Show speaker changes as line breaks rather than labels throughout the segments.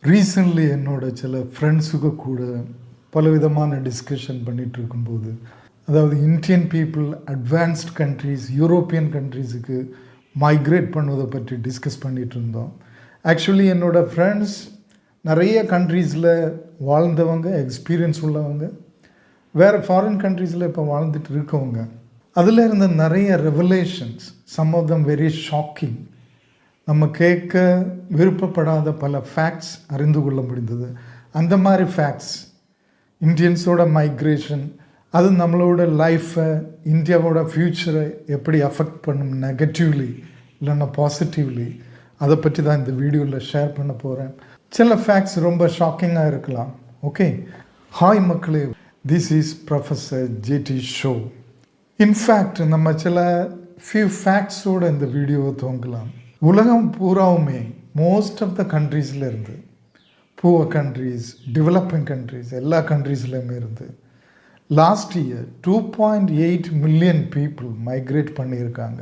Recently என்னோட சில ஃப்ரெண்ட்ஸுக்கு கூட பலவிதமான டிஸ்கஷன் பண்ணிகிட்டு இருக்கும்போது, அதாவது Indian people advanced countries, European கண்ட்ரீஸுக்கு மைக்ரேட் பண்ணுவதை பற்றி டிஸ்கஸ் பண்ணிகிட்டு இருந்தோம். ஆக்சுவலி என்னோடய ஃப்ரெண்ட்ஸ் நிறைய கண்ட்ரீஸில் வாழ்ந்தவங்க, எக்ஸ்பீரியன்ஸ் உள்ளவங்க, வேறு ஃபாரின் கண்ட்ரீஸில் இப்போ வாழ்ந்துட்டு இருக்கவங்க. அதில் இருந்த நிறைய revelations, some of them very shocking, நம்ம கேட்க விருப்பப்படாத பல ஃபேக்ட்ஸ் அறிந்து கொள்ள முடிந்தது. அந்த மாதிரி ஃபேக்ட்ஸ், இந்தியன்ஸோட மைக்ரேஷன், அது நம்மளோட லைஃப்பை, இந்தியாவோட ஃப்யூச்சரை எப்படி அஃபெக்ட் பண்ணும், நெகட்டிவ்லி இல்லைன்னா பாசிட்டிவ்லி, அதை பற்றி தான் இந்த வீடியோவில் ஷேர் பண்ண போகிறேன். சில ஃபேக்ட்ஸ் ரொம்ப ஷாக்கிங்காக இருக்கலாம். ஓகே, ஹாய் மக்களே, this is professor JD show. In fact நம்ம சில ஃபியூ ஃபேக்ட்ஸோடு இந்த வீடியோவை துவங்கலாம். உலகம் பூராவுமே மோஸ்ட் ஆஃப் த கண்ட்ரீஸில் இருந்து, புவர் கண்ட்ரீஸ், டெவலப்பிங் கண்ட்ரீஸ், எல்லா கண்ட்ரீஸ்லேயுமே இருந்து last year 2.8 million people migrate பண்ணியிருக்காங்க.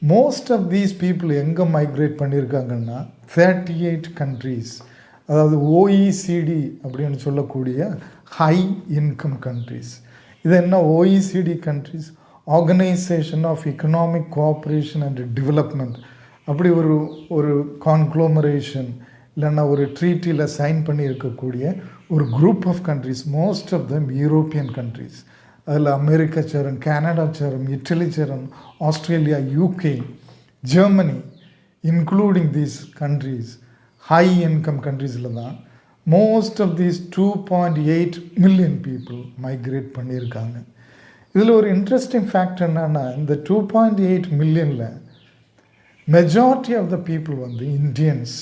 மோஸ்ட் ஆஃப் தீஸ் பீப்புள் எங்கே மைக்ரேட் பண்ணியிருக்காங்கன்னா 38 கண்ட்ரீஸ், அதாவது ஓஇசிடி அப்படின்னு சொல்லக்கூடிய ஹை இன்கம் கண்ட்ரீஸ். இது என்ன OECD countries? Organisation of economic cooperation and development. அப்படி ஒரு கான்க்ளோமரேஷன் இல்லைன்னா ஒரு ட்ரீட்டியில் சைன் பண்ணி இருக்கக்கூடிய ஒரு group of countries, most of them European countries. அதில் அமெரிக்கா சேரும், கனடா சேரும், இட்டலி சேரும், Australia, UK, Germany, including these countries, high income கண்ட்ரீஸில் தான் most of these 2.8 million people migrate பண்ணியிருக்காங்க. இதில் ஒரு இன்ட்ரெஸ்டிங் ஃபேக்ட் என்னன்னா, இந்த 2.8 மில்லியனில் மெஜாரிட்டி ஆஃப் த பீப்புள் வந்து இந்தியன்ஸ்.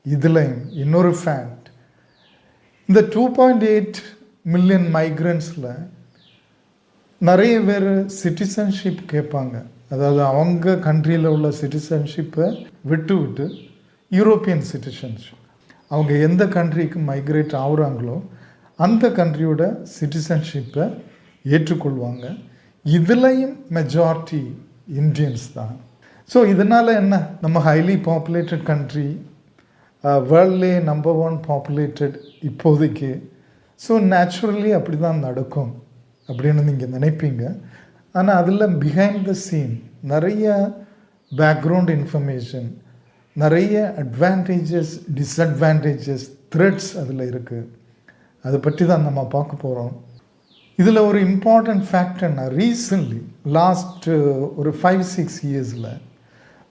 இதில் இன்னொரு ஃபேக்ட், இந்த 2.8 மில்லியன் மைக்ரண்ட்ஸில் நிறைய பேர் சிட்டிசன்ஷிப் கேட்பாங்க. அதாவது அவங்க கண்ட்ரியில் உள்ள சிட்டிசன்ஷிப்பை விட்டு யூரோப்பியன் சிட்டிசன்ஷிப், அவங்க எந்த கண்ட்ரிக்கு மைக்ரேட் ஆகுறாங்களோ அந்த கண்ட்ரியோட சிட்டிசன்ஷிப்பை ஏற்றுக்கொள்வாங்க. இதுலேயும் மெஜாரிட்டி இந்தியன்ஸ் தான். ஸோ இதனால் என்ன, நம்ம ஹைலி பாப்புலேட்டட் கண்ட்ரி, வேர்ல்ட்லே நம்பர் 1 பாப்புலேட்டட் இப்போதைக்கு. ஸோ நேச்சுரலி அப்படி தான் நடக்கும் அப்படின்னு நீங்கள் நினைப்பீங்க. ஆனால் அதில் பிஹைண்ட் த சீன் நிறைய பேக்ரவுண்ட் இன்ஃபர்மேஷன், நிறைய அட்வான்டேஜஸ், டிஸ்அட்வான்டேஜஸ், த்ரெட்ஸ் அதில் இருக்குது. அதை பற்றி தான் நம்ம பார்க்க போகிறோம். இதில் ஒரு இம்பார்ட்டண்ட் ஃபேக்ட் என்ன, ரீசன்ட்லி லாஸ்ட் ஒரு 5-6 இயர்ஸில்,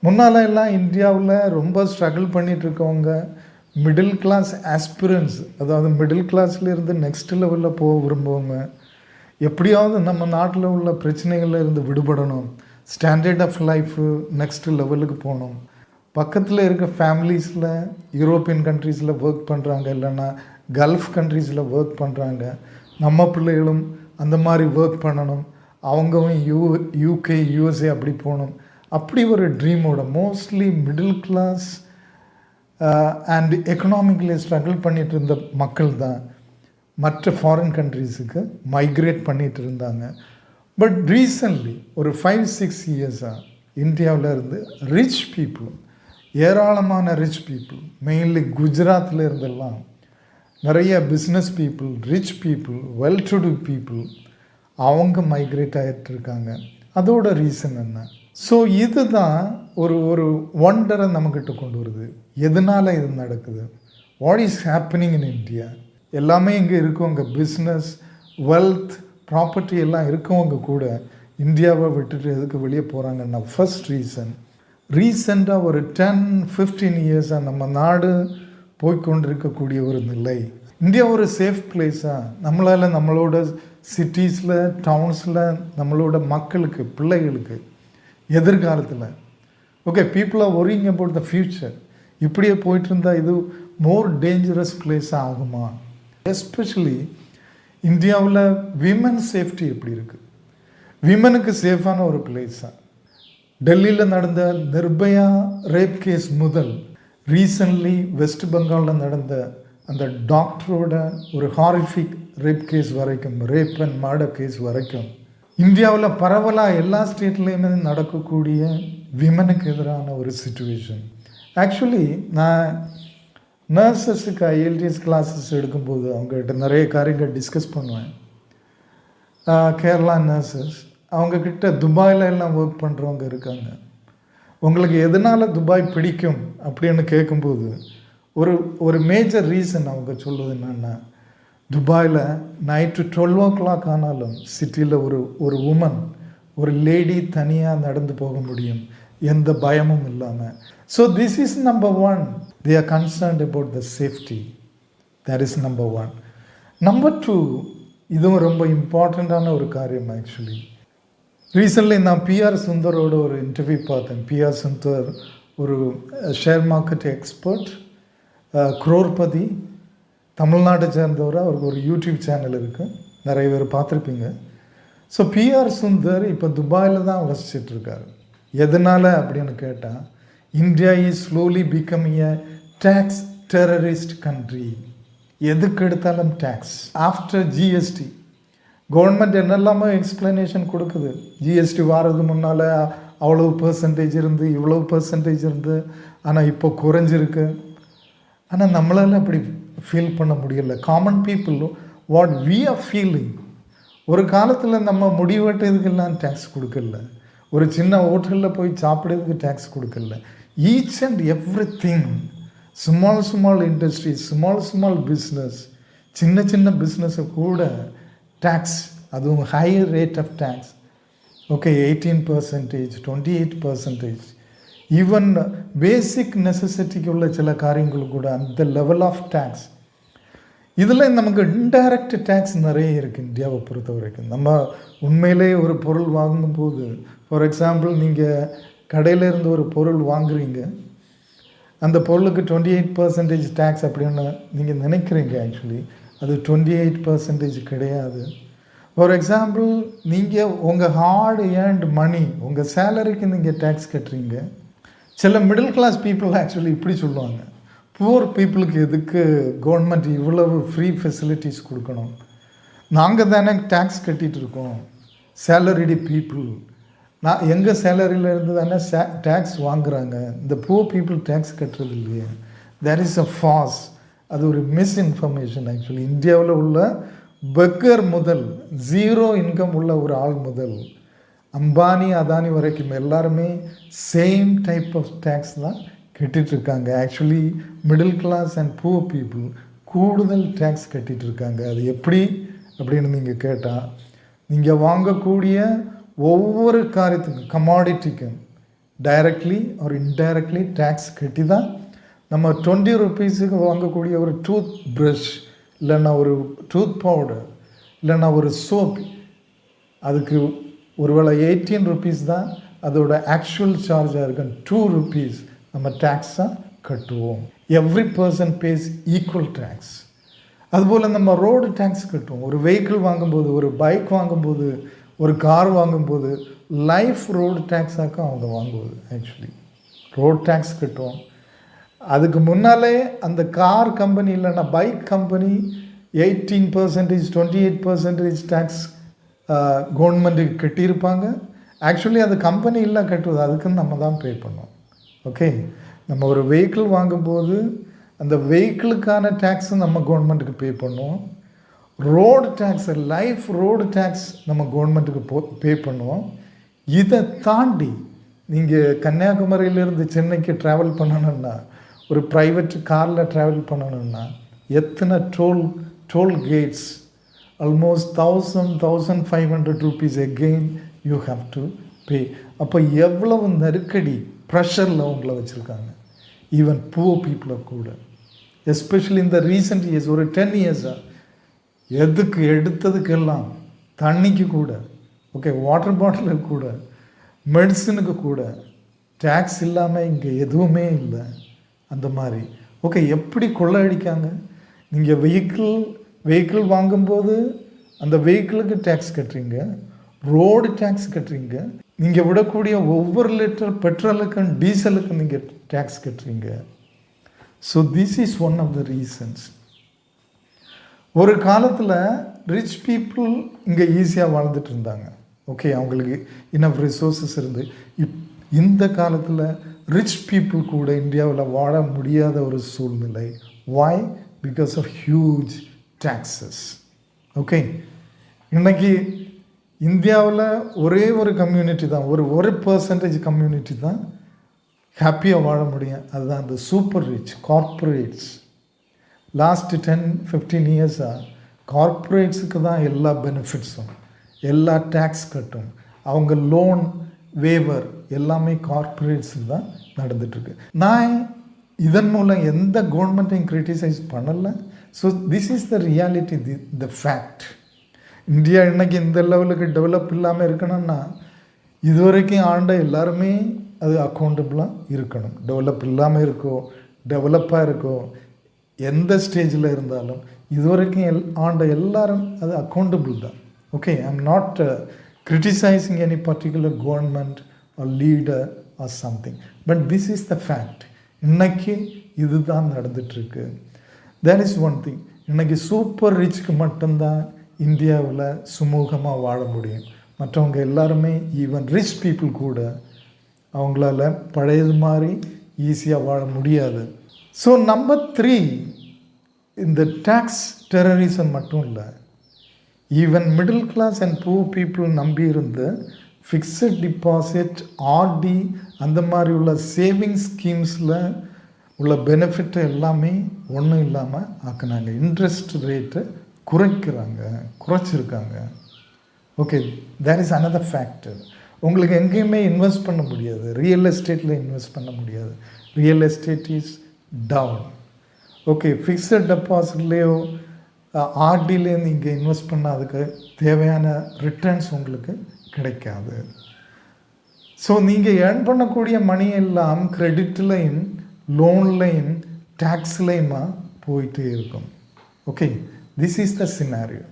முன்னால் எல்லாம் இந்தியாவில் ரொம்ப ஸ்ட்ரகிள் பண்ணிகிட்ருக்கவங்க, மிடில் கிளாஸ் ஆஸ்பிரன்ஸ், அதாவது மிடில் கிளாஸ்லேருந்து நெக்ஸ்ட் லெவலில் போக விரும்புவாங்க, எப்படியாவது நம்ம நாட்டில் உள்ள பிரச்சனைகளில் இருந்து விடுபடணும், ஸ்டாண்டர்ட் ஆஃப் லைஃபு நெக்ஸ்ட் லெவலுக்கு போகணும். பக்கத்தில் இருக்க ஃபேமிலிஸில் யூரோப்பியன் கண்ட்ரீஸில் ஒர்க் பண்ணுறாங்க, இல்லைன்னா கல்ஃப் கண்ட்ரீஸில் ஒர்க் பண்ணுறாங்க, நம்ம பிள்ளைகளும் அந்த மாதிரி ஒர்க் பண்ணணும், அவங்களும் யூகே, யூஎஸ்ஏ அப்படி போகணும். அப்படி ஒரு ட்ரீமோட mostly middle class and economically struggle பண்ணிகிட்டு இருந்த மக்கள் தான் மற்ற ஃபாரின் கண்ட்ரீஸுக்கு மைக்ரேட் பண்ணிகிட்டு இருந்தாங்க. பட் ரீசன்ட்லி ஒரு 5-6 இயர்ஸாக இந்தியாவில் இருந்து ரிச் பீப்புள், ஏராளமான ரிச் பீப்புள், மெயின்லி குஜராத்தில் இருந்தெல்லாம் நிறைய business people, rich people, well to do people, அவங்க மைக்ரேட் ஆகிட்டு இருக்காங்க. அதோட ரீசன் என்ன? ஸோ இதுதான் ஒரு ஒண்டரை நம்மக்கிட்ட கொண்டு வருது. எதனால் இது நடக்குது? What is happening in India? எல்லாமே இங்கே இருக்கவங்க, பிஸ்னஸ், வெல்த், ப்ராப்பர்ட்டி எல்லாம் இருக்கவங்க கூட இந்தியாவை விட்டுட்டு எதுக்கு வெளியே போகிறாங்கன்னா, ஃபர்ஸ்ட் ரீசெண்டாக ஒரு 10-15 இயர்ஸாக நம்ம நாடு போய்கொண்டிருக்கக்கூடிய ஒரு நிலை. இந்தியா ஒரு சேஃப் பிளேஸாக, நம்மளால் நம்மளோட சிட்டிஸில், டவுன்ஸில், நம்மளோட மக்களுக்கு, பிள்ளைகளுக்கு எதிர்காலத்தில், okay, people are worrying about the future, இப்படியே போயிட்டு இருந்தால் இது மோர் டேஞ்சரஸ் பிளேஸாக ஆகுமா? எஸ்பெஷலி இந்தியாவில் விமன் சேஃப்டி எப்படி இருக்குது? விமனுக்கு சேஃபான ஒரு பிளேஸாக டெல்லியில் நடந்த நிர்பயா ரேப் கேஸ் முதல் ரீசன்ட்லி வெஸ்ட் பெங்காலில் நடந்த அந்த டாக்டரோட ஒரு ஹாரிஃபிக் ரேப் கேஸ் வரைக்கும், ரேப் அண்ட் மர்டர் கேஸ் வரைக்கும், இந்தியாவில் பரவலாக எல்லா ஸ்டேட்லேயுமே நடக்கக்கூடிய விமனுக்கு எதிரான ஒரு சிச்சுவேஷன். ஆக்சுவலி நான் நர்சஸுக்கு ஐஎல்டிஎஸ் கிளாஸஸ் எடுக்கும்போது அவங்ககிட்ட நிறைய காரியங்கள் டிஸ்கஸ் பண்ணுவேன். கேரளா நர்சஸ் அவங்கக்கிட்ட துபாயில் எல்லாம் ஒர்க் பண்ணுறவங்க இருக்காங்க. உங்களுக்கு எதனால் துபாய் பிடிக்கும் அப்படின்னு கேட்கும்போது ஒரு மேஜர் ரீசன் அவங்க சொல்லுவது என்னென்னா, துபாயில் நைட்டு 12 ஆனாலும் சிட்டியில் ஒரு உமன், ஒரு லேடி தனியாக நடந்து போக முடியும், எந்த பயமும் இல்லாமல். So this is number 1. They are concerned about the safety. That is number 1. Number 2, இதுவும் ரொம்ப இம்பார்ட்டண்ட்டான ஒரு காரியம். ஆக்சுவலி ரீசெண்ட்லி நான் பிஆர் சுந்தரோட ஒரு இன்டர்வியூ பார்த்தேன். பிஆர் சுந்தர் ஒரு ஷேர் மார்க்கெட் எக்ஸ்பர்ட், குரோர்பதி, தமிழ்நாட்டை சேர்ந்தவர். அவருக்கு ஒரு யூடியூப் சேனல் இருக்குது, நிறைய பேர் பார்த்துருப்பீங்க. ஸோ பிஆர் சுந்தர் இப்போ துபாயில் தான் வசிச்சிட்ருக்காரு. எதனால் அப்படின்னு கேட்டால், India is slowly becoming a tax terrorist country. எதுக்கு எடுத்தாலும் டேக்ஸ். ஆஃப்டர் ஜிஎஸ்டி கவர்மெண்ட் என்னெல்லாமோ எக்ஸ்ப்ளனேஷன் கொடுக்குது. ஜிஎஸ்டி வாரது முன்னால் அவ்வளோ பர்சன்டேஜ் இருந்து இவ்வளோ பர்சன்டேஜ் இருந்து, ஆனால் இப்போ குறைஞ்சிருக்கு. ஆனால் நம்மளால் அப்படி ஃபீல் பண்ண முடியல. Common people what we are feeling, ஒரு காலத்தில் நம்ம முடிவெட்டதுக்கெல்லாம் டேக்ஸ் கொடுக்கல, ஒரு சின்ன ஹோட்டலில் போய் சாப்பிட்றதுக்கு டேக்ஸ் கொடுக்கல. Each and every thing, small industries, small business, சின்ன பிஸ்னஸை கூட டேக்ஸ், அதுவும் high rate of tax. Okay, 18%, 28%. Even basic நெசசிட்டிக்கு உள்ள சில காரியங்கள் கூட அந்த லெவல் ஆஃப் டேக்ஸ். இதில் நமக்கு இன்டைரக்ட் டேக்ஸ் நிறைய இருக்குது இந்தியாவை பொறுத்த வரைக்கும். நம்ம உண்மையிலே ஒரு பொருள் வாங்கும்போது, ஃபார் எக்ஸாம்பிள் நீங்கள் கடையில் இருந்து ஒரு பொருள் வாங்குறீங்க, அந்த பொருளுக்கு 28% டேக்ஸ் அப்படின்னு நீங்கள் நினைக்கிறீங்க. ஆக்சுவலி அது 28% கிடையாது. ஃபார் எக்ஸாம்பிள் நீங்கள் உங்கள் ஹார்ட் ஏர்ன்டு மணி, உங்கள் சேலரிக்கு நீங்கள் டேக்ஸ் கட்டுறீங்க. சில மிடில் கிளாஸ் பீப்புள் ஆக்சுவலி இப்படி சொல்லுவாங்க, புவர் பீப்புளுக்கு எதுக்கு கவர்மெண்ட் இவ்வளவு ஃப்ரீ ஃபெசிலிட்டிஸ் கொடுக்கணும், நாங்கள் தானே டேக்ஸ் கட்டிகிட்டு இருக்கோம், சேலரிடி பீப்புள், எங்கள் சேலரியிலேருந்து தானே டேக்ஸ் வாங்குகிறாங்க, இந்த புவர் பீப்புள் டேக்ஸ் கட்டுறது இல்லையே. There is a farce. அது ஒரு மிஸ்இன்ஃபர்மேஷன். ஆக்சுவலி இந்தியாவில் உள்ள பெக்கர் முதல், 0 இன்கம் உள்ள ஒரு ஆள் முதல் அம்பானி அதானி வரைக்கும் எல்லாருமே சேம் டைப் ஆஃப் டேக்ஸ் தான் கட்டிகிட்ருக்காங்க. Actually middle class and poor people கூடுதல் டேக்ஸ் கட்டிகிட்ருக்காங்க. அது எப்படி அப்படின்னு நீங்கள் கேட்டால், நீங்கள் வாங்கக்கூடிய ஒவ்வொரு காரியத்துக்கும், கமாடிட்டிக்கும் டைரக்ட்லி ஒரு இன்டைரக்ட்லி டேக்ஸ் கட்டி தான். நம்ம 20 ரூபீஸுக்கு வாங்கக்கூடிய ஒரு டூத் ப்ரஷ், இல்லைன்னா ஒரு டூத் பவுடர், இல்லைன்னா ஒரு சோப், அதுக்கு ஒருவேளை 18 ரூபீஸ் தான் அதோட ஆக்சுவல் சார்ஜாக இருக்கும். 2 ரூபீஸ் நம்ம டேக்ஸாக கட்டுவோம். Every person pays equal tax. அதுபோல் நம்ம ரோடு டேக்ஸ் கட்டுவோம். ஒரு வெஹிக்கிள் வாங்கும்போது, ஒரு பைக் வாங்கும்போது, ஒரு கார் வாங்கும்போது லைஃப் ரோடு டேக்ஸாக்கும் அவங்க வாங்குவது. ஆக்சுவலி ரோடு டேக்ஸ் கட்டுவோம். அதுக்கு முன்னாலே அந்த கார் கம்பெனி இல்லைன்னா பைக் கம்பெனி 18%, 28% டேக்ஸ் கவர்மெண்ட்டுக்கு கட்டியிருப்பாங்க. ஆக்சுவலி அது கம்பெனி இல்லை கட்டுவது, அதுக்குன்னு நம்ம தான் பே பண்ணோம். ஓகே, நம்ம ஒரு வெஹிக்கிள் வாங்கும்போது அந்த வெஹிக்கிளுக்கான டேக்ஸும் நம்ம கவர்மெண்ட்டுக்கு பே பண்ணுவோம். Road tax, life road tax நம்ம கவர்மெண்ட்டுக்கு பே பண்ணுவோம். இதை தாண்டி நீங்கள் கன்னியாகுமரியிலேருந்து சென்னைக்கு ட்ராவல் பண்ணணுன்னா, ஒரு ப்ரைவேட் காரில் ட்ராவல் பண்ணணுன்னா எத்தனை toll gates, almost 1,500 rupees again you have to pay. அப்போ எவ்வளவு நெருக்கடி, ப்ரெஷரில் உங்களை வச்சுருக்காங்க. ஈவன் புவர் பீப்புளை கூட, எஸ்பெஷலி இந்த ரீசெண்ட் இயர்ஸ், ஒரு 10 இயர்ஸாக எதுக்கு எடுத்ததுக்கெல்லாம், தண்ணிக்கு கூட, ஓகே, வாட்டர் பாட்டிலுக்கு கூட, மெடிசனுக்கு கூட டேக்ஸ் இல்லாமல் இங்கே எதுவுமே இல்லை. அந்த மாதிரி ஓகே, எப்படி கொள்ளையடிக்காங்க. நீங்கள் வெஹிக்கிள் வாங்கும்போது அந்த வெஹிக்கிளுக்கு டேக்ஸ் கட்டுறீங்க, ரோடு டேக்ஸ் கட்டுறீங்க, நீங்கள் விடக்கூடிய ஒவ்வொரு லிட்டர் பெட்ரோலுக்கும் டீசலுக்கும் நீங்கள் டேக்ஸ் கட்டுறீங்க. So this is one of the reasons. ஒரு காலத்தில் ரிச் பீப்புள் இங்கே ஈஸியாக வாழ்ந்துட்டு இருந்தாங்க. ஓகே, அவங்களுக்கு இனஃப் ரிசோர்ஸஸ் இருந்து. இந்த காலத்தில் ரிச் பீப்புள் கூட இந்தியாவில் வாழ முடியாத ஒரு சூழ்நிலை Why? Because of huge taxes. Okay, இன்னைக்கு இந்தியாவில் ஒரே ஒரு கம்யூனிட்டி தான், ஒரு பர்சன்டேஜ் கம்யூனிட்டி தான் ஹாப்பியாக வாழ முடியும். அதுதான் அந்த சூப்பர் ரிச் கார்ப்பரேட்ஸ். லாஸ்ட் 10-15 இயர்ஸாக கார்ப்பரேட்ஸுக்கு தான் எல்லா பெனிஃபிட்ஸும், எல்லா டேக்ஸ் கட்டும், அவங்க லோன் வேவர் எல்லாமே கார்ப்பரேட்ஸுக்கு தான் நடந்துட்டுருக்கு. நான் இதன் மூலம் எந்த கவர்மெண்ட்டையும் கிரிட்டிசைஸ் பண்ணலை. So this is the reality, the fact. India இன்றைக்கி இந்த லெவலுக்கு டெவலப் இல்லாமல் இருக்கணும்னா இதுவரைக்கும் ஆண்ட எல்லாருமே அது அக்கௌண்டபிளாக இருக்கணும். டெவலப் இல்லாமல் இருக்கோ டெவலப்பாக இருக்கோ எந்த ஸ்டேஜில் இருந்தாலும் இதுவரைக்கும் ஆண்ட எல்லாரும் அது அக்கௌண்டபிள் தான். Okay, I am not criticizing any particular government or leader or something, but this is the fact. இன்னைக்கு இதுதான் நடந்துட்டுருக்கு. that is one thing. இன்னைக்கு சூப்பர் ரிச்சுக்கு மட்டும்தான் இந்தியாவில் சுமூகமாக வாழ முடியும். மற்றவங்க எல்லாருமே ஈவன் ரிச் பீப்புள் கூட அவங்களால பழையது மாதிரி ஈஸியாக வாழ முடியாது. ஸோ நம்பர் 3, இந்த டேக்ஸ் டெரரிசம் மட்டும் இல்லை, even middle class and poor people நம்பி இருந்த ஃபிக்ஸட் டிபாசிட், ஆர்டி, அந்த மாதிரி உள்ள சேவிங்ஸ் ஸ்கீம்ஸில் உள்ள பெனிஃபிட்டை எல்லாமே ஒன்றும் இல்லாமல் ஆக்குனாங்க. இன்ட்ரெஸ்ட் ரேட்டை குறைச்சிருக்காங்க. Okay, that is another factor. உங்களுக்கு எங்கேயுமே இன்வெஸ்ட் பண்ண முடியாது, ரியல் எஸ்டேட்டில் இன்வெஸ்ட் பண்ண முடியாது. Real estate is down. Okay, fixed டெபாசிட்லேயோ ஆர்டிலேருந்து இங்கே இன்வெஸ்ட் பண்ணால் அதுக்கு தேவையான ரிட்டர்ன்ஸ் உங்களுக்கு கிடைக்காது. ஸோ நீங்கள் ஏர்ன் பண்ணக்கூடிய மணி எல்லாம் கிரெடிட்லையும் லோன்லையும் டேக்ஸ்லையுமா போயிட்டே இருக்கும். Okay, this is the scenario.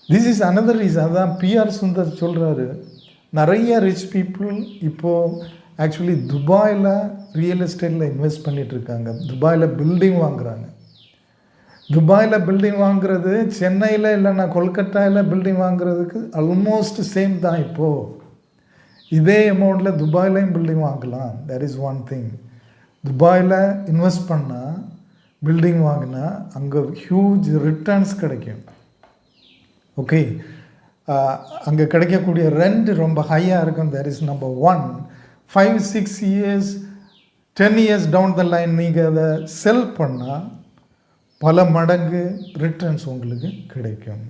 This is another reason. அதான் பிஆர் சுந்தர் சொல்கிறாரு, நிறைய ரிச் பீப்புள் இப்போது ஆக்சுவலி துபாயில் ரியல் எஸ்டேட்டில் இன்வெஸ்ட் பண்ணிகிட்ருக்காங்க. துபாயில் பில்டிங் வாங்குகிறாங்க. துபாயில் பில்டிங் வாங்குறது சென்னையில் இல்லைன்னா கொல்கட்டாவில் பில்டிங் வாங்குறதுக்கு ஆல்மோஸ்ட் சேம் தான். இப்போது இதே அமௌண்ட்டில் துபாயிலையும் பில்டிங் வாங்கலாம். That is one thing. துபாயில் இன்வெஸ்ட் பண்ணால் பில்டிங் வாங்கினா அங்கே ஹியூஜ் ரிட்டர்ன்ஸ் கிடைக்கும். ஓகே, அங்கே கிடைக்கக்கூடிய ரெண்ட் ரொம்ப ஹையாக இருக்கும். That is number 1. 5-6 years 10 years down the line நீங்கள் அதை செல் பண்ணால் பல மடங்கு ரிட்டர்ன்ஸ் உங்களுக்கு கிடைக்கும்.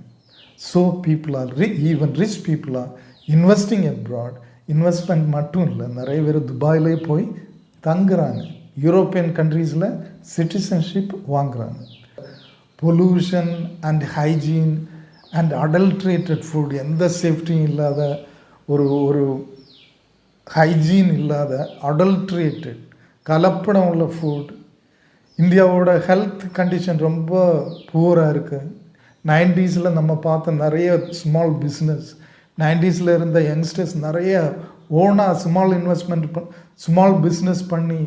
So people are even rich people are investing abroad. Investment மட்டும் இல்லை, நிறைய பேர் துபாயிலே போய் தங்குறாங்க. யூரோப்பியன் கண்ட்ரீஸில் சிட்டிசன்ஷிப் வாங்குறாங்க. Pollution and hygiene and adulterated food, எந்த சேஃப்டியும் இல்லாத ஒரு ஹைஜீன் இல்லாத அடல்ட்ரேட்டட் கலப்படம் உள்ள ஃபுட். இந்தியாவோட ஹெல்த் கண்டிஷன் ரொம்ப புவராக இருக்குது. 90s நம்ம பார்த்த நிறைய ஸ்மால் பிஸ்னஸ், 90s இருந்த யங்ஸ்டர்ஸ் நிறைய ஓனாக ஸ்மால் பிஸ்னஸ் பண்ணி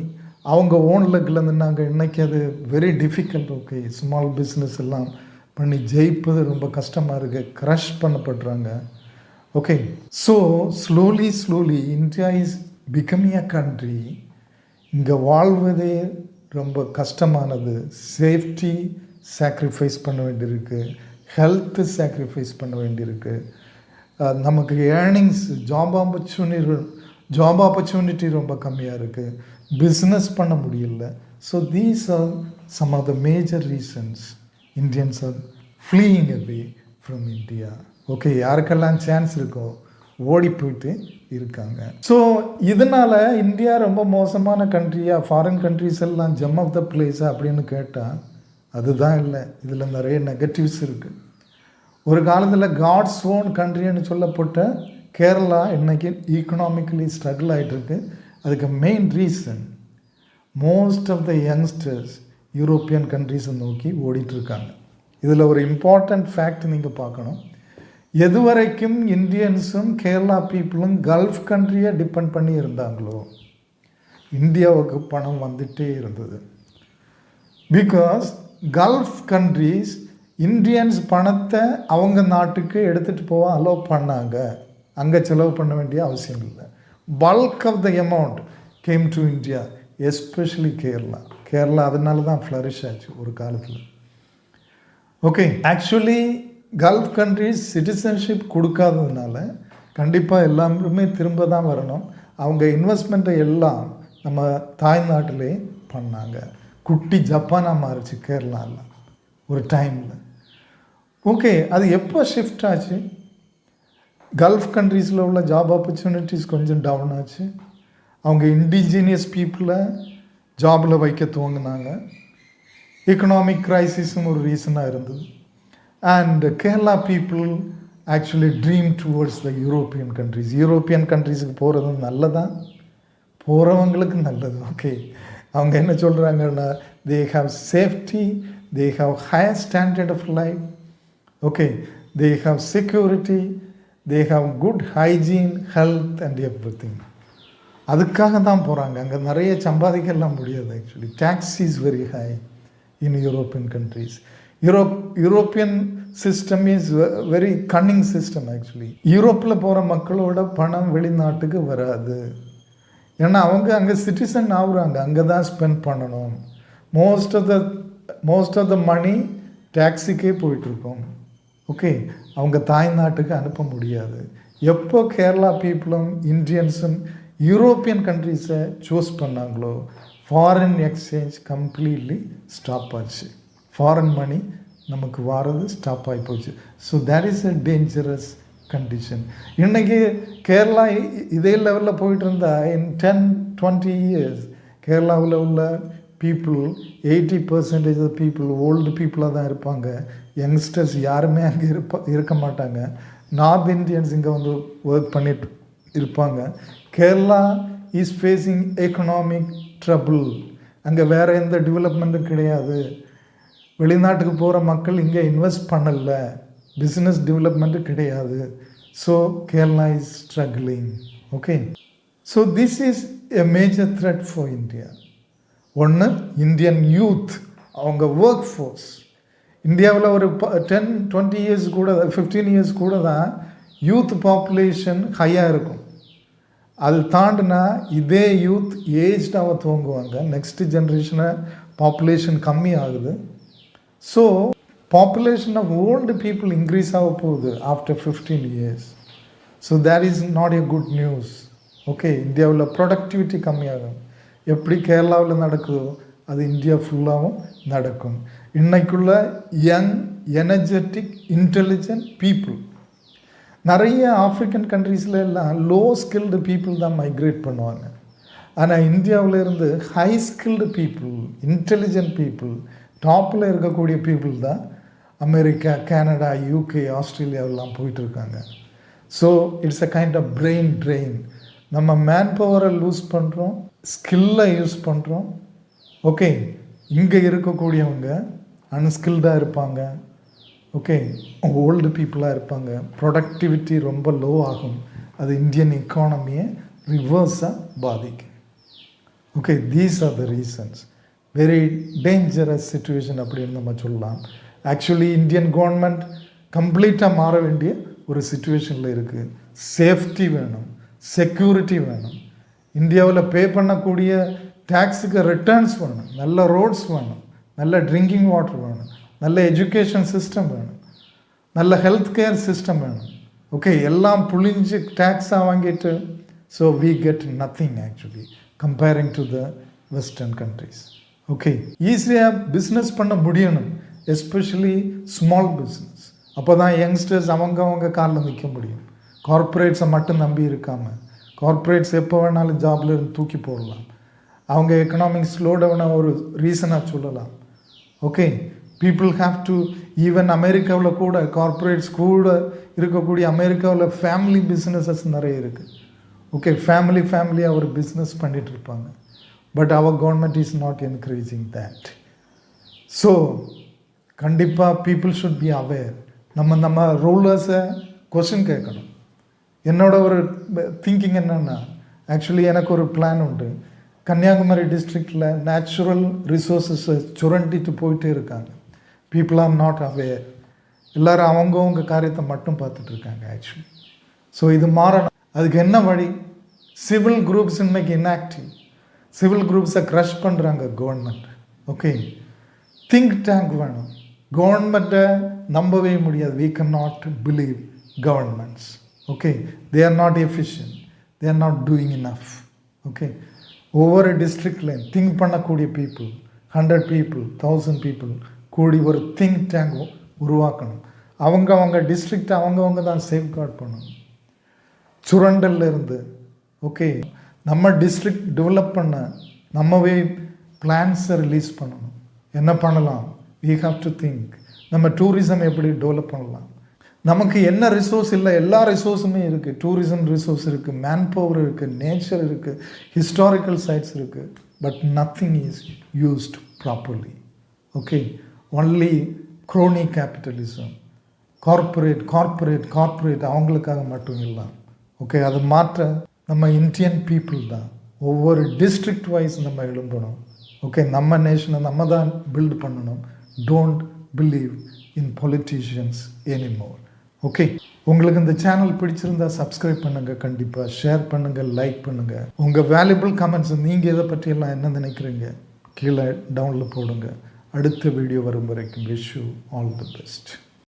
அவங்க ஓன் லெக்கில் இருந்தாங்க. இன்றைக்கி அது very difficult. Okay, small business எல்லாம் பண்ணி ஜெயிப்பது ரொம்ப கஷ்டமாக இருக்குது, க்ரஷ் பண்ணப்படுறாங்க. Okay, so slowly India is becoming a country. இங்கே வாழ்வதே ரொம்ப கஷ்டமானது. சேஃப்டி சாக்ரிஃபைஸ் பண்ண வேண்டியிருக்கு, ஹெல்த்து சாக்ரிஃபைஸ் பண்ண வேண்டியிருக்கு. நமக்கு ஏர்னிங்ஸ், ஜாப் ஆப்பர்ச்சுனிட்டி ரொம்ப கம்மியாக இருக்குது, பிஸ்னஸ் பண்ண முடியல. So these are some of the major reasons Indians are fleeing away from India. Okay, யாருக்கெல்லாம் சான்ஸ் இருக்கோ ஓடி போயிட்டு இருக்காங்க. ஸோ இதனால் இந்தியா ரொம்ப மோசமான கண்ட்ரியாக, ஃபாரின் கண்ட்ரிஸ் எல்லாம் ஜம் ஆஃப் த பிளேஸா அப்படின்னு கேட்டால் அதுதான் இல்லை. இதில் நிறைய நெகட்டிவ்ஸ் இருக்குது. ஒரு காலத்தில் காட்ஸ் ஓன் கண்ட்ரின்னு சொல்லப்பட்ட கேரளா இன்றைக்கி ஈக்கனாமிக்கலி ஸ்ட்ரகிள் ஆகிட்டுருக்கு. அதுக்கு main reason most of the youngsters European கண்ட்ரிஸை நோக்கி ஓடிட்டுருக்காங்க. இதில் ஒரு இம்பார்ட்டண்ட் ஃபேக்ட் நீங்கள் பார்க்கணும். எது வரைக்கும் இந்தியன்ஸும் கேரளா பீப்புளும் கல்ஃப் கண்ட்ரியை டிபெண்ட் பண்ணி இருந்தாங்களோ இந்தியாவுக்கு பணம் வந்துகிட்டே இருந்தது. பிகாஸ் கல்ஃப் கண்ட்ரீஸ் இந்தியன்ஸ் பணத்தை அவங்க நாட்டுக்கு எடுத்துகிட்டு போக அலோவ் பண்ணாங்க. அங்கே செலவு பண்ண வேண்டிய அவசியம் இல்லை. Bulk of the amount came to India, especially Kerala. Kerala அதனால தான் ஃப்ளரிஷ் ஆச்சு ஒரு காலத்தில். Okay, actually Gulf countries citizenship கொடுக்காததுனால கண்டிப்பாக எல்லாருமே திரும்ப தான் வரணும். அவங்க இன்வெஸ்ட்மெண்ட்டை எல்லாம் நம்ம தாய்நாட்டிலே பண்ணாங்க. குட்டி ஜப்பானாக மாறிச்சு கேரளாவில் ஒரு டைமில். ஓகே, அது எப்போ ஷிஃப்ட் ஆச்சு? கல்ஃப் கண்ட்ரீஸில் உள்ள ஜாப் ஆப்பர்ச்சுனிட்டிஸ் கொஞ்சம் டவுன் ஆச்சு. அவங்க இண்டிஜினியஸ் பீப்புளை ஜாபில் வைக்க துவங்கினாங்க. எக்கனாமிக் க்ரைசிஸும் ஒரு ரீசனாக இருந்தது. And Kerala people actually dream towards the European countries. European கண்ட்ரீஸுக்கு போகிறது நல்லதான், போகிறவங்களுக்கு நல்லது. ஓகே, அவங்க என்ன சொல்கிறாங்கன்னா, they have safety, they have higher standard of life, okay, they have security, they have good hygiene, health and everything. அதுக்காக தான் போகிறாங்க. அங்கே நிறைய சம்பாதிக்கலாம் முடியாது. Actually tax is very high in European countries. European system is very cunning system actually. யூரோப்பில் போகிற மக்களோட பணம் வெளிநாட்டுக்கு வராது. ஏன்னா அவங்க அங்கே சிட்டிசன் ஆகுறாங்க, அங்கே தான் ஸ்பெண்ட் பண்ணணும். மோஸ்ட் ஆஃப் த மணி டேக்ஸிக்கே போயிட்டுருக்கோம். ஓகே, அவங்க தாய்நாட்டுக்கு அனுப்ப முடியாது. எப்போ கேரளா பீப்புளும் இந்தியன்ஸும் யூரோப்பியன் கண்ட்ரீஸை சூஸ் பண்ணாங்களோ ஃபாரின் எக்ஸ்சேஞ்ச் கம்ப்ளீட்லி ஸ்டாப் ஆச்சு. ஃபாரின் மணி நமக்கு வாரது ஸ்டாப் ஆகி போச்சு. So that is a dangerous condition. இன்றைக்கி கேரளா இதே லெவலில் போயிட்டு இருந்தால் இன் 10-20 இயர்ஸ் கேரளாவில் உள்ள பீப்புள் 80% ஆஃப் பீப்புள் ஓல்டு பீப்புளாக தான் இருப்பாங்க. யங்ஸ்டர்ஸ் யாருமே அங்கே இருக்க மாட்டாங்க. நார்த் இந்தியன்ஸ் இங்கே வந்து ஒர்க் பண்ணிட்டு இருப்பாங்க. Kerala is facing economic trouble. அங்கே வேறு எந்த டெவலப்மெண்ட்டும் கிடையாது. வெளிநாட்டுக்கு போகிற மக்கள் இங்கே இன்வெஸ்ட் பண்ணலை, பிஸ்னஸ் டெவலப்மெண்ட்டு கிடையாது. So Kerala is struggling. Okay, so this is a major thread for India. ஒன்று, இந்தியன் யூத், அவங்க ஒர்க் ஃபோர்ஸ். இந்தியாவில் ஒரு 10-20 இயர்ஸ் கூட 15 இயர்ஸ் கூட தான் யூத் பாப்புலேஷன் ஹையாக இருக்கும். அது தாண்டினா இதே யூத் ஏஜ்டாக துவங்குவாங்க. நெக்ஸ்ட் ஜென்ரேஷனை பாப்புலேஷன் கம்மி ஆகுது. So population of old people increase ஆக போகுது after 15 years. So that is not a good news. Okay, இந்தியாவில் ப்ரொடக்டிவிட்டி கம்மியாகும். எப்படி கேரளாவில் நடக்குதோ அது இந்தியா ஃபுல்லாகவும் நடக்கும். இன்னைக்குள்ள யங் எனர்ஜெட்டிக் இன்டெலிஜென்ட் பீப்புள் நிறைய ஆஃப்ரிக்கன் கண்ட்ரீஸில் எல்லாம் லோ ஸ்கில்டு பீப்புள் தான் மைக்ரேட் பண்ணுவாங்க. ஆனால் இந்தியாவில் இருந்து high skilled people, intelligent people, டாப்பில் இருக்கக்கூடிய பீப்புள் தான் அமெரிக்கா, கனடா, யூகே, ஆஸ்திரேலியாவெல்லாம் போயிட்டுருக்காங்க. So it's a kind of brain drain. நம்ம மேன் பவரை லூஸ் பண்ணுறோம், ஸ்கில்லை யூஸ் பண்ணுறோம். ஓகே, இங்கே இருக்கக்கூடியவங்க அன்ஸ்கில்டாக இருப்பாங்க. ஓகே, ஓல்டு பீப்புளாக இருப்பாங்க. ப்ரொடக்டிவிட்டி ரொம்ப லோ ஆகும். அது இந்தியன் எக்கானமியை ரிவர்ஸாக பாதிக்கும். Okay, these are the reasons. Very dangerous situation அப்படின்னு நம்ம சொல்லலாம். ஆக்சுவலி இந்தியன் கவர்மெண்ட் கம்ப்ளீட்டாக மாற வேண்டிய ஒரு சிச்சுவேஷனில் இருக்குது. சேஃப்டி வேணும், செக்யூரிட்டி வேணும். இந்தியாவில் பே பண்ணக்கூடிய டேக்ஸுக்கு ரிட்டர்ன்ஸ் வேணும், நல்ல ரோட்ஸ் வேணும், நல்ல ட்ரிங்கிங் வாட்டர் வேணும், நல்ல எஜுகேஷன் சிஸ்டம் வேணும், நல்ல ஹெல்த் கேர் சிஸ்டம் வேணும். ஓகே, எல்லாம் புளிஞ்சு டேக்ஸாக வாங்கிட்டு so we get nothing actually comparing to the western countries. Okay, ஈஸியாக பிஸ்னஸ் பண்ண முடியணும், எஸ்பெஷலி ஸ்மால் பிஸ்னஸ். அப்போ தான் யங்ஸ்டர்ஸ் அவங்க காலில் நிற்க முடியும். கார்ப்பரேட்ஸை மட்டும் நம்பி இருக்காமல், கார்ப்பரேட்ஸ் எப்போ வேணாலும் ஜாப்ல இருந்து தூக்கி போடலாம். அவங்க எக்கனாமிக் ஸ்லோடவுனை ஒரு ரீசனாக சொல்லலாம். Okay, people have to, even அமெரிக்காவில் கூட கார்ப்பரேட்ஸ் கூட இருக்கக்கூடிய அமெரிக்காவில் ஃபேமிலி பிஸ்னஸஸ் நிறைய இருக்குது. ஓகே, ஃபேமிலியாக ஒரு பிஸ்னஸ் பண்ணிகிட்டு இருப்பாங்க. But our government is not encouraging that. So கண்டிப்பாக பீப்புள் ஷுட் பி அவேர். நம்ம ரூலர்ஸை கொஸ்டின் கேட்கணும். என்னோட ஒரு திங்கிங் என்னென்னா, ஆக்சுவலி எனக்கு ஒரு பிளான் உண்டு. கன்னியாகுமரி டிஸ்ட்ரிக்டில் நேச்சுரல் ரிசோர்ஸஸை சுரண்டிட்டு போயிட்டே இருக்காங்க. People are not aware. எல்லோரும் அவங்கவுங்க காரியத்தை மட்டும் பார்த்துட்ருக்காங்க ஆக்சுவலி. ஸோ இது மாறணும். அதுக்கு என்ன வழி? சிவில் குரூப்ஸ் இன்னைக்கு இன்ஆக்டிவ். சிவில் குரூப்ஸை க்ரஷ் பண்ணுறாங்க கவர்மெண்ட். ஓகே, திங்க் டேங்க் வேணும். கவர்மெண்ட்டை நம்பவே முடியாது. we cannot believe governments. Okay, they are not efficient, they are not doing enough. Okay, ஒவ்வொரு டிஸ்ட்ரிக்ட்லையும் திங்க் பண்ணக்கூடிய பீப்புள், 100 பீப்புள், 1000 பீப்புள் கூடி ஒரு திங்க் டேங்க் உருவாக்கணும். அவங்க டிஸ்ட்ரிக்டை அவங்கவுங்க தான் சேஃப்கார்ட் பண்ணணும் சுரண்டல்ல இருந்து. ஓகே, நம்ம டிஸ்ட்ரிக்ட் டெவலப் பண்ண நம்மவே பிளான்ஸை ரிலீஸ் பண்ணணும். என்ன பண்ணலாம்? we have to think. நம்ம டூரிசம் எப்படி டெவலப் பண்ணலாம்? நமக்கு என்ன ரிசோர்ஸ் இல்லை, எல்லா ரிசோர்ஸுமே இருக்குது. டூரிசம் ரிசோர்ஸ் இருக்குது, மேன் பவர் இருக்குது, நேச்சர் இருக்குது, ஹிஸ்டாரிக்கல் சைட்ஸ் இருக்குது. But nothing is used properly. Okay, only crony capitalism, corporate அவங்களுக்காக மட்டும் இல்லை. ஓகே, அதை மாற்ற நம்ம இந்தியன் பீப்புள் தான் ஒவ்வொரு டிஸ்ட்ரிக்ட் வைஸ் நம்ம எழும்பணும். ஓகே, நம்ம நேஷனை நம்ம தான் பில்ட் பண்ணணும். Don't believe in politicians anymore. Okay, உங்களுக்கு இந்த சேனல் பிடிச்சிருந்தா சப்ஸ்கிரைப் பண்ணுங்கள், கண்டிப்பாக ஷேர் பண்ணுங்கள், லைக் பண்ணுங்கள். உங்கள் வேல்யூபிள் கமெண்ட்ஸ் நீங்கள் இதை பற்றியெல்லாம் என்ன நினைக்கிறீங்க கீழே டவுனில் போடுங்க. அடுத்த வீடியோ வரும் வரைக்கும் wish you all the best.